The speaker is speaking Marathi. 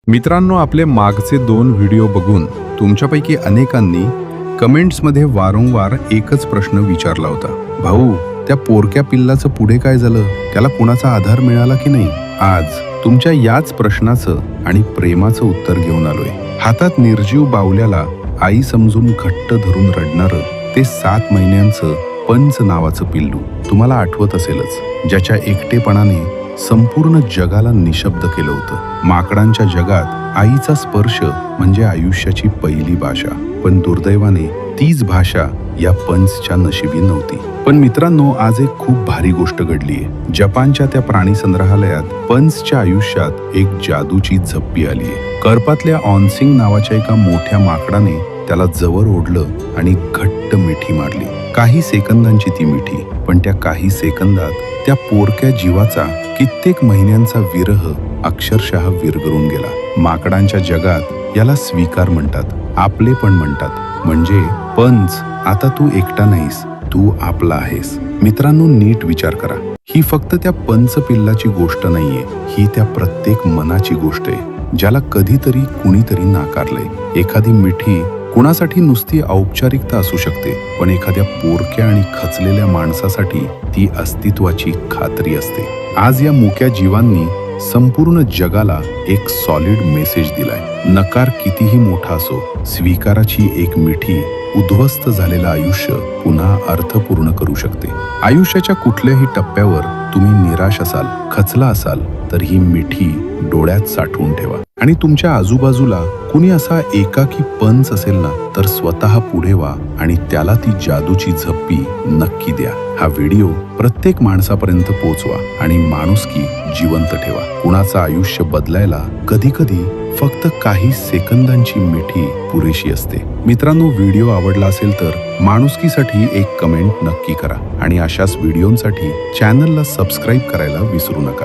मित्रांनो, आपले मागचे 2 व्हिडिओ बघून तुमच्यापैकी अनेकांनी कमेंट्समध्ये वारंवार एकच प्रश्न विचारला होता, भाऊ त्या पोरक्या पिल्लाचं पुढे काय झालं, त्याला कुणाचा आधार मिळाला की नाही? आज तुमच्या याच प्रश्नाचं आणि प्रेमाचं उत्तर घेऊन आलोय. हातात निर्जीव बावल्याला आई समजून घट्ट धरून रडणारं ते 7 महिन्यांचं पंच नावाचं पिल्लू तुम्हाला आठवत असेलच, ज्याच्या एकटेपणाने संपूर्ण जगाला निशब्द केलं होतं. माकडांच्या जगात आईचा स्पर्श म्हणजे आयुष्याची पहिली भाषा, पण दुर्दैवाने तीच भाषा या पंचच्या नशिबी नव्हती. पण मित्रांनो, आज एक खूप भारी गोष्ट घडलीये. जपानच्या त्या प्राणी संग्रहालयात पंचच्या आयुष्यात एक जादूची झप्पी आलीये. करपातल्या ऑनसिंग नावाच्या एका मोठ्या माकडाने त्याला जवळ ओढलं आणि घट्ट मिठी मारली. काही सेकंदांची ती मिठी, पण त्या काही सेकंदात त्या पोरक्या जीवाचा कित्येक महिन्यांचा विरह अक्षरशः विरघळून गेला. माकडांच्या जगात याला स्वीकार म्हणतात, आपले पण म्हणतात. म्हणजे पंच, आता तू एकटा नाहीस, तू आपला आहेस. मित्रांनो, नीट विचार करा. ही फक्त त्या पंच पिल्लाची गोष्ट नाहीये, ही त्या प्रत्येक मनाची गोष्ट आहे, ज्याला कधीतरी कुणीतरी नाकारलंय. एखादी मिठी कुणासाठी नुसती औपचारिकता असू शकते, पण एखाद्या पोरक्या आणि खचलेल्या माणसासाठी ती अस्तित्वाची खात्री असते. आज या मुक्या जीवांनी संपूर्ण जगाला एक सॉलिड मेसेज दिलाय. नकार कितीही मोठा असो, स्वीकाराची एक मिठी उद्ध्वस्त झालेलं आयुष्य पुन्हा अर्थपूर्ण करू शकते. आयुष्याच्या कुठल्याही टप्प्यावर तुम्ही निराश असाल, खचला असाल, तर ही मिठी डोळ्यात साठवून ठेवा. आणि तुमच्या आजूबाजूला कुणी असा एकाकी पंच असेल ना, तर स्वतः पुढे व्हा आणि त्याला ती जादूची झप्पी नक्की द्या. हा व्हिडिओ प्रत्येक माणसापर्यंत पोहोचवा आणि माणुसकी जिवंत ठेवा. कुणाचं आयुष्य बदलायला कधी कधी फक्त काही सेकंदांची मिठी पुरेशी असते. मित्रांनो, व्हिडिओ आवडला असेल तर माणुसकीसाठी एक कमेंट नक्की करा आणि अशाच व्हिडिओंसाठी चॅनलला सबस्क्राईब करायला विसरू नका.